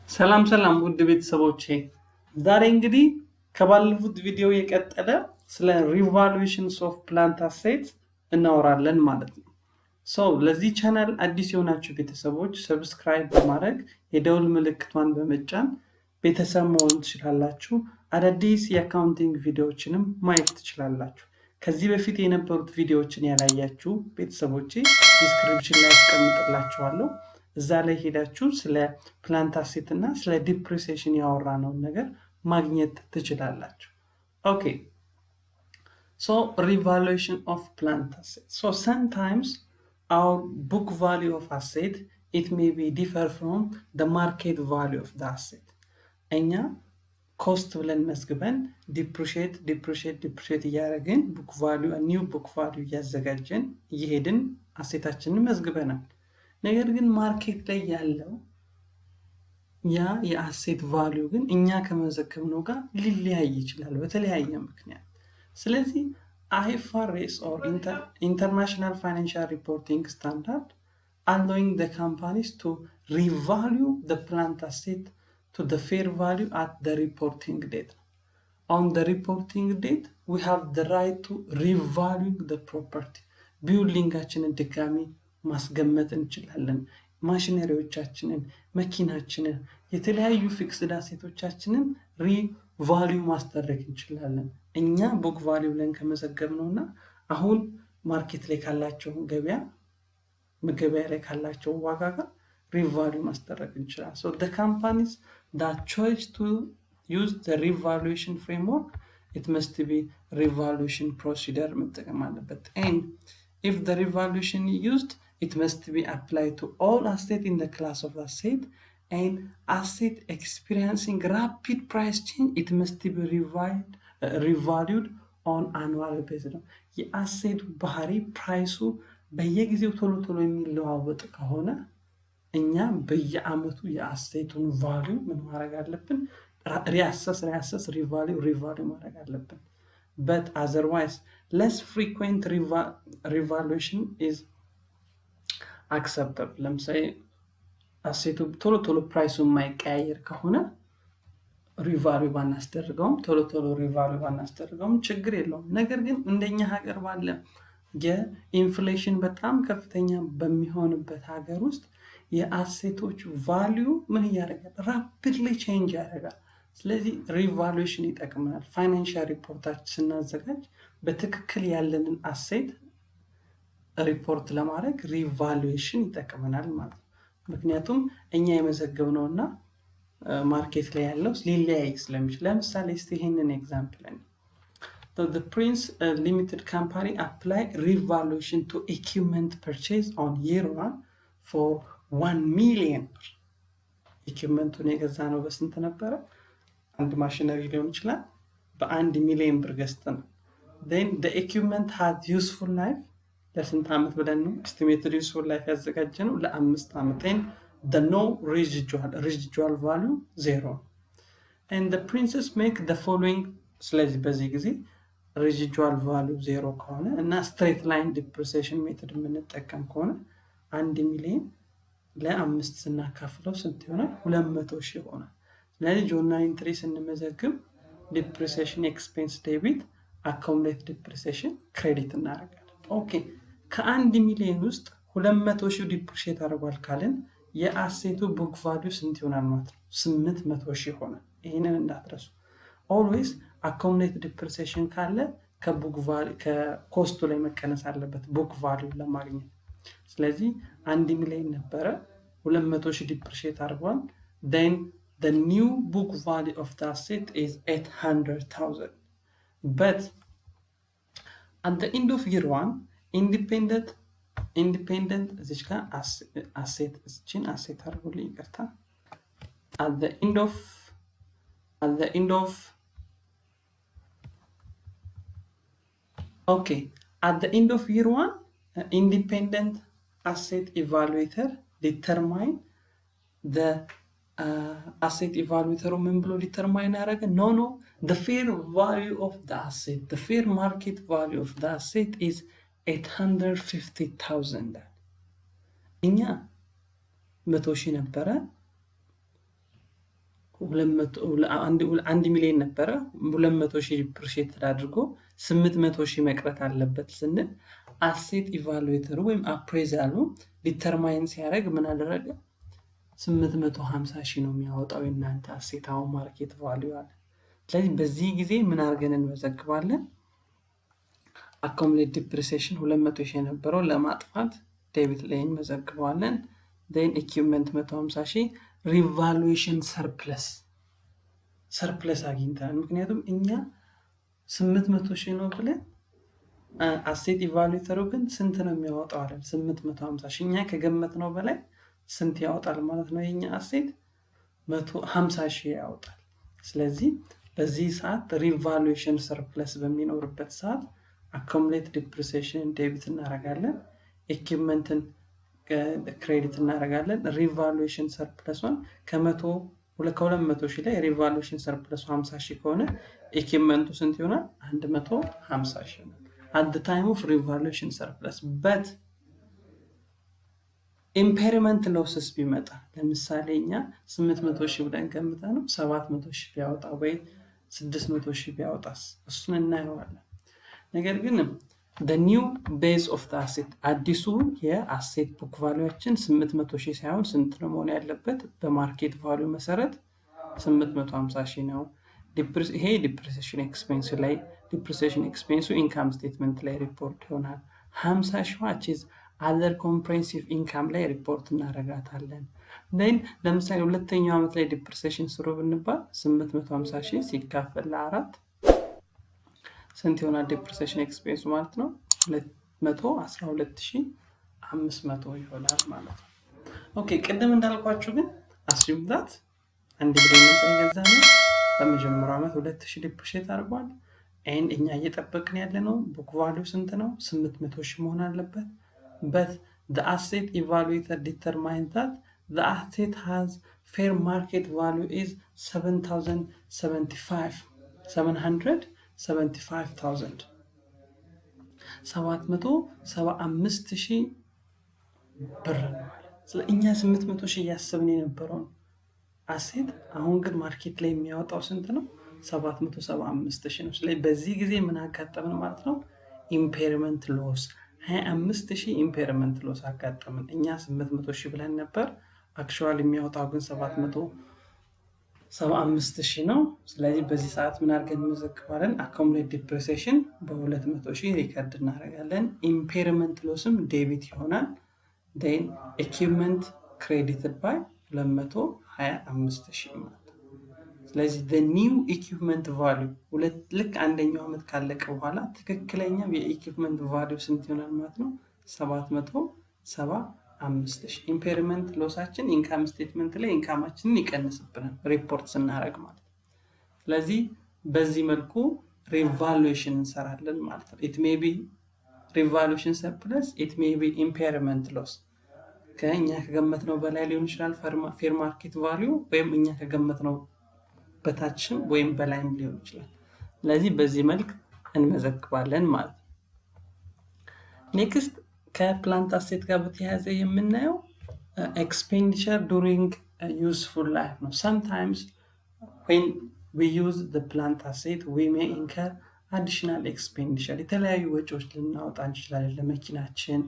ሰላም ውድ ቤተሰቦቼ ዛሬ እንግዲህ ከባለፉት ቪዲዮ የቀጠለ ስለ revaluations of plant assets እናወራለን ማለት ነው። ለዚህ ቻናል አዲስ የሆናችሁ ቤተሰቦች ሰብስክራይብ በማረግ የደውል ምልክቷን በመጫን ቤተሰብ መሆን ትችላላችሁ። አዳዲስ የአካውንቲንግ ቪዲዮዎችንም ማየት ትችላላችሁ። ከዚህ በፊት የነበሩት ቪዲዮዎችን ያላያችሁ ቤተሰቦቼ ዲስክሪፕሽን ላይ አስቀምጥላችኋለሁ። እዛ ላይ ሄዳችሁ ስለ ፕላንት አሴት እና ስለ ዲፕሪሲዬሽን ያወራነው ነገር ማግኘት ትችላላችሁ። ኦኬ revaluation of plant assets. Sometimes our book value of asset it may be differ from the market value of the asset. እኛ ኮስት ብለን መስግበን ዲፕሪሺየት እያደረግን book value a new book value እያዘጋጀን እየሄድን አሴታችንን መስግበናል። ነገር ግን ማርኬት ላይ ያለው ያ የአሴት ቫልዩ ግን እኛ ከመዘገብነው ጋር ሊለያይ ይችላል በተለያየ ምክንያት። ስለዚህ IFRS or International Financial Reporting Standard allowing the companies to revalue the plant asset to the fair value at the reporting date. On the reporting date, we have the right to revalue the property. ቢውልዲንጋችንን ድጋሚ ማስገመት እንችላለን። ማሽነሪዎቻችንን፣ መኪናችንን፣ የተለያዩ ፊክስድ አሴቶቻችንን ሪቫልዩ ማስደረግ እንችላለን። እኛ ቡክ ቫልዩ ብለን ከመዘገብነውና አሁን ማርኬት ላይ ካላቸው ገበያ ላይ ካላቸው ዋጋ ጋር ሪቫልዩ ማስደረግ እንችላለን። So the companies that choose to use the revaluation framework, it must be revaluation procedure መጠቀም አለበት። And if the revaluation used, it must be applied to all assets in the class of asset, and asset experiencing rapid price change, it must be revalued on annual basis. የአሴቱ ባህሪ ፕራይሱ በየጊዜው ቶሎ የሚለዋወጥ ከሆነ እኛ በየአመቱ የአሴቱን ቫልዩ ምን ማድረግ አለብን? ሪአሰስ ሪቫልዩ ማድረግ አለብን። But otherwise, less frequent revaluation is acceptable. ለምሳሌ አሴቱ ቶሎ ፕራይሱ የማይቀያየር ከሆነ ሪቫልዩ ባናስደርገውም ችግር የለውም። ነገር ግን እንደኛ ሀገር ባለ የኢንፍሌሽን በጣም ከፍተኛ በሚሆንበት ሀገር ውስጥ የአሴቶች ቫልዩ ምን ያደርጋል? ራፒድሊ ቼንጅ ያደርጋል። ስለዚህ ሪቫሉዌሽን ይጠቅመናል። ፋይናንሻል ሪፖርታችን ስናዘጋጅ በትክክል ያለንን አሴት ሪፖርት ለማድረግ ሪቫሉዌሽን ይጠቅመናል ማለት ነው። ምክንያቱም እኛ የመዘገብነውና ማርኬት ላይ ያለው ሊለያይ ስለሚችል። ለምሳሌ እስቲ ይሄንን ኤግዛምፕል ነው። The Prince Limited Company apply revaluation to equipment purchase on year 1 for 1 million. ኢኩዊፕመንቱን የገዛነው በስንት ነበረ? አንድ ማሽነሪ ሊሆን ይችላል። በ1 ሚሊዮን ብር ገዝተን then the equipment has useful life ለስንት ዓመት ብለን ነው estimated useful life ያዘጋጀነው? ለ5 ዓመት። the no residual value 0 and the princess make the following. ስለዚህ በዚህ ጊዜ residual value 0 ከሆነ እና straight line depreciation method የምንጠቀም ከሆነ 1 ሚሊዮን ለ5 ስናካፍለው ስንት ይሆናል? 200,000 ይሆናል። ስለዚህ ጆርናል ኢንትሪ ስንመዘግብ ዲፕሪሲዬሽን ኤክስፔንስ ዴቢት፣ አካውሙሌት ዲፕሪሲዬሽን ክሬዲት እናደርጋለን። ኦኬ ከ1 ሚሊዮን ውስጥ 200,000 ዲፕሪሺየት አድርጓል ካልን የአሴቱ ቡክ ቫልዩ ስንት ይሆናል ማለት ነው? 800,000 ይሆናል። ይሄንን እንዳትረሱ። ኦልዌይስ አካውሙሌት ዲፕሪሲዬሽን ካለ ከኮስቱ ላይ መቀነስ አለበት ቡክ ቫልዩ ለማግኘት። ስለዚህ 1 ሚሊዮን ነበረ 200,000 ዲፕሪሺየት አድርጓል። then the new book value of the asset is 800,000. but at the end of year 1 independent እዚች ጋር አሴት አድርጉልኝ ይቅርታ። at the end of year 1 independent asset evaluator determine the asset evaluator ምን ብሎ ዲተርማይን ያደረገ? no the fair value of the asset, the fair market value of the asset is 850,000. እኛ 100,000 ነበረ 1 ሚሊዮን ነበረ 200,000 ዲፕሪሺየት አድርጎ 800,000 መቅረት አለበት ስንል አሴት ኢቫሉዌተሩ ወይም አፕሬዛሉ ዲተርማይን ሲያደርግ ምን አደረገ 850,000 ነው የሚያወጣው የናንተ አሴት አሁን ማርኬት ቫልዩ አለ። ስለዚህ በዚህ ጊዜ ምን አድርገን እንመዘግባለን አኮሙሌት ዲፕሪሲዬሽን 200,000 የነበረው ለማጥፋት ዴቢት ላይ እንመዘግባለን። then equipment 150,000 revaluation surplus አግኝተናል። ምክንያቱም እኛ 800,000 ነው ብለን አሴት ኢቫሉዌተሩ ግን ስንት ነው የሚያወጣው አይደል 850,000 እኛ ከገመትነው በላይ ስንት ያወጣል ማለት ነው የኛ አሴት 150,000 ያወጣል። ስለዚህ በዚህ ሰዓት revaluation surplus በሚኖርበት ሰዓት accumulate depreciation ዴቢት እናደርጋለን equipmentን ክሬዲት እናደርጋለን revaluation surplusን ከ200,000 ላይ revaluation surplus 50,000 ከሆነ equipmentu ስንት ይሆናል 150,000 ነው at the time of revaluation surplus but impairment losses ቢመጣ ለምሳሌ እኛ 800,000 ብለን ገምተን 700,000 ቢያወጣ ወይ 600,000 ቢያወጣስ እሱን እናየዋለን። ነገር ግን the new base of the asset አዲሱ የአሴት ቡክ ቫልዩአችን 800,000 ሳይሆን ስንት ነው መሆን ያለበት በማርኬት ቫልዩ መሰረት 850,000 ነው። ይሄ ዲፕሪሲዬሽን ኤክስፔንስ ላይ ዲፕሪሲዬሽን ኤክስፔንሱ ኢንካም ስቴትመንት ላይ ሪፖርት ይሆናል። 50,000 other comprehensive income ላይ ሪፖርት እናደርጋታለን። then ለምሳሌ ሁለተኛው ዓመት ላይ ዲፕሪሲዬሽን ስሩ ብንባል 850,000 ሲካፈል ለ4 ስንት ይሆናል ዲፕሪሲዬሽን ኤክስፔንስ ማለት ነው 212,500 ይሆናል ማለት ነው። ኦኬ ቅድም እንዳልኳችሁ ግን assume that አንድ ብለን ገዛነው በመጀመሪያው ዓመት 2,000 ዲፕሪሺየት አድርጓል and እኛ እየጠበቅን ያለነው ቡክ ቫልዩ ስንት ነው 800,000 መሆን አለበት but the asset evaluator determined that the asset has fair market value is 775,000 775,000 ብር ነው ማለት ስለኛ 800,000 ያሰብን የነበረው አሴት አሁን ግን ማርኬት ላይ የሚያወጣው ስንት ነው 775,000 ነው። ስለዚህ በዚህ ጊዜ ምን አጋጠመን ማለት ነው ኢምፔርመንት ሎስ 25,000 ኢምፔርመንት ሎስ አጋጠመን። እኛ 800,000 ብለን ነበር አክቹዋሊ የሚያወጣው ግን 775,000 ነው። ስለዚህ በዚህ ሰዓት ምን አድርገን እንመዘግባለን አኮሙሌት ዲፕሪሲዬሽን በ200,000 ሪከርድ እናደርጋለን። ኢምፔርመንት ሎስም ዴቢት ይሆናል። then equipment credited by 225,000 ማለት ነው። ስለዚህ the new equipment value ልክ አንደኛው ዓመት ካለቀ በኋላ ትክክለኛው የኢኩዊፕመንት ቫልዩ ስንት ይሆናል ማለት ነው 775,000 ኢምፔርመንት ሎሳችን ኢንካም ስቴትመንት ላይ ኢንካማችንን ይቀንስብናል ሪፖርት ስናደርግ ማለት ነው። ስለዚህ በዚህ መልኩ ሪቫሉዌሽን እንሰራለን ማለት ነው። it may be revaluation surplus it may be impairment loss ከኛ ከገመትነው በላይ ሊሆን ይችላል ፌር ማርኬት ቫልዩ ወይም እኛ ከገመትነው በታችም ወይም በላይም ሊሆን ይችላል። ስለዚህ በዚህ መልክ እንመዘግባለን ማለት ነው። ኔክስት ከፕላንት አሴት ጋር በተያያዘ የምናየው expenditure during a useful life ነው። sometimes when we use the plant asset we may incur additional expenditure የተለያዩ ወጪዎች ልናወጣ እንችላለን ለመኪናችን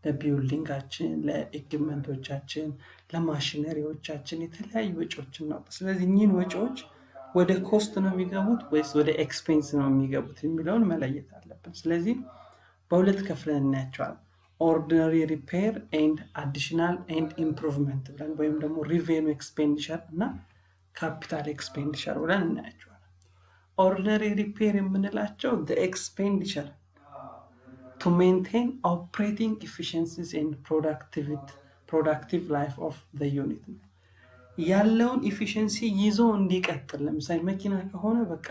ለቢልዲንጋችን ለኢኩዊፕመንቶቻችን ለማሽነሪዎቻችን የተለያዩ ወጪዎች እናወጣ። ስለዚህ እኚህን ወጪዎች ወደ ኮስት ነው የሚገቡት ወይስ ወደ ኤክስፔንስ ነው የሚገቡት የሚለውን መለየት አለብን። ስለዚህ በሁለት ከፍለን እናያቸዋለን ኦርዲናሪ ሪፔር ኤንድ አዲሽናል ኤንድ ኢምፕሩቭመንት ብለን ወይም ደግሞ ሪቬኑ ኤክስፔንዲቸር እና ካፒታል ኤክስፔንዲቸር ብለን እናያቸዋለን። ኦርዲናሪ ሪፔር የምንላቸው the expenditure to maintain operating efficiencies and productive life of the unit ያለውን ኢፊሺየንሲ ይዞ እንዲቀጥል ለምሳሌ መኪና ከሆነ በቃ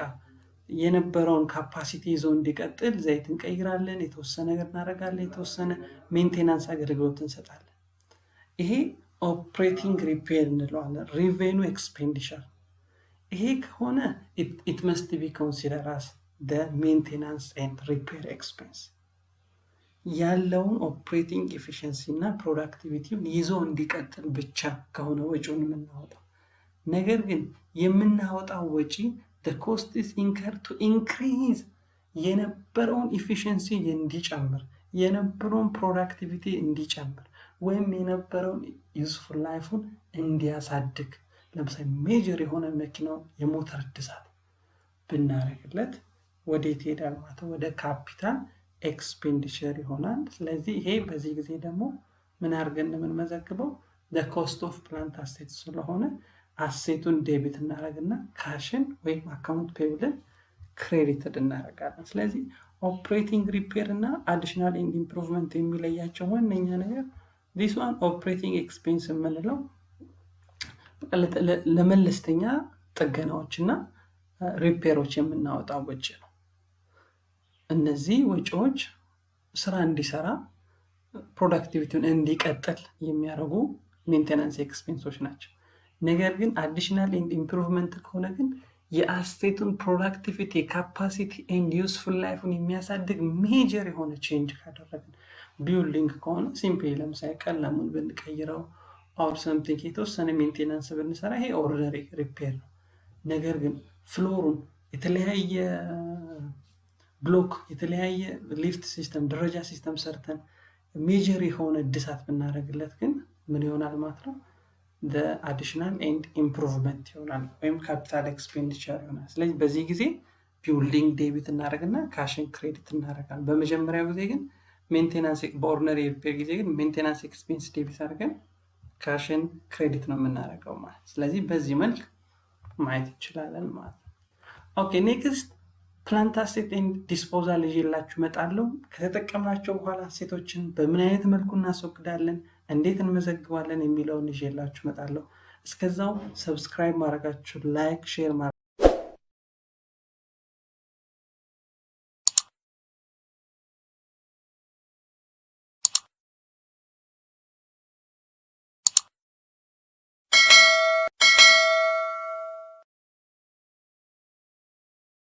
የነበረውን ካፓሲቲ ይዞ እንዲቀጥል ዘይት እንቀይራለን የተወሰነ ነገር እናደርጋለን የተወሰነ ሜንቴናንስ አገልግሎት እንሰጣለን። ይሄ ኦፕሬቲንግ ሪፔር እንለዋለን ሪቬኑ ኤክስፔንዲቸር። ይሄ ከሆነ it must be considered as the maintenance and repair expense ያለውን ኦፕሬቲንግ ኤፊሺየንሲ እና ፕሮዳክቲቪቲውን ይዞ እንዲቀጥል ብቻ ከሆነ ወጪውን የምናወጣው። ነገር ግን የምናወጣው ወጪ the cost is incurred to increase የነበረውን ኢፊሽንሲ እንዲጨምር የነበረውን ፕሮዳክቲቪቲ እንዲጨምር ወይም የነበረውን ዩዝፉል ላይፉን እንዲያሳድግ ለምሳሌ ሜጀር የሆነ መኪናው የሞተር እድሳት ብናረግለት ወዴት ይሄዳል ማለት ነው? ወደ ካፒታል ኤክስፔንዲቸር ይሆናል። ስለዚህ ይሄ በዚህ ጊዜ ደግሞ ምን አድርገን የምንመዘግበው the cost of plant assets ስለሆነ አሴቱን ዴቢት እናደርግና ካሽን ወይም አካውንት ፔብልን ክሬዲትድ እናደርጋለን። ስለዚህ ኦፕሬቲንግ ሪፔር እና አዲሽናል ኤንድ ኢምፕሩቭመንት የሚለያቸው ዋነኛ ነገር this one ኦፕሬቲንግ ኤክስፔንስ የምንለው ለመለስተኛ ጥገናዎችና ሪፔሮች የምናወጣው ወጪ ነው። እነዚህ ወጪዎች ስራ እንዲሰራ ፕሮዳክቲቪቲውን እንዲቀጥል የሚያደርጉ ሜንቴናንስ ኤክስፔንሶች ናቸው። ነገር ግን አዲሽናል ኤንድ ኢምፕሩቭመንት ከሆነ ግን የአሴቱን ፕሮዳክቲቪቲ ካፓሲቲ ኤንድ ዩስፉል ላይፉን የሚያሳድግ ሜጀር የሆነ ቼንጅ ካደረግን ቢልዲንግ ከሆነ ሲምፕሊ ለምሳሌ ቀለሙን ብንቀይረው ኦር ሰምቲንግ የተወሰነ ሜንቴናንስ ብንሰራ ይሄ ኦርዲነሪ ሪፔር ነው። ነገር ግን ፍሎሩን የተለያየ ብሎክ የተለያየ ሊፍት ሲስተም ደረጃ ሲስተም ሰርተን ሜጀር የሆነ እድሳት ብናደርግለት ግን ምን ይሆናል ማለት ነው? the additional and improvement ይሆናል ወይም ካፒታል ኤክስፔንዲቸር ይሆናል። ስለዚህ በዚህ ጊዜ ቢልዲንግ ዴቢት እናደርግና ካሽን ክሬዲት እናደርጋለን። በመጀመሪያው ጊዜ ግን ሜንቴናንስ በኦርዲነሪ ሪፔር ጊዜ ግን ሜንቴናንስ ኤክስፔንስ ዴቢት አድርገን ካሽን ክሬዲት ነው የምናደርገው ማለት። ስለዚህ በዚህ መልክ ማየት እንችላለን ማለት ነው። ኦኬ ኔክስት ፕላንት አሴት ኤንድ ዲስፖዛል ይዤላችሁ እመጣለሁ። ከተጠቀምናቸው በኋላ አሴቶችን በምን አይነት መልኩ እናስወግዳለን፣ እንዴት እንመዘግባለን የሚለውን ይዤላችሁ እመጣለሁ። እስከዛው ሰብስክራይብ ማድረጋችሁ፣ ላይክ፣ ሼር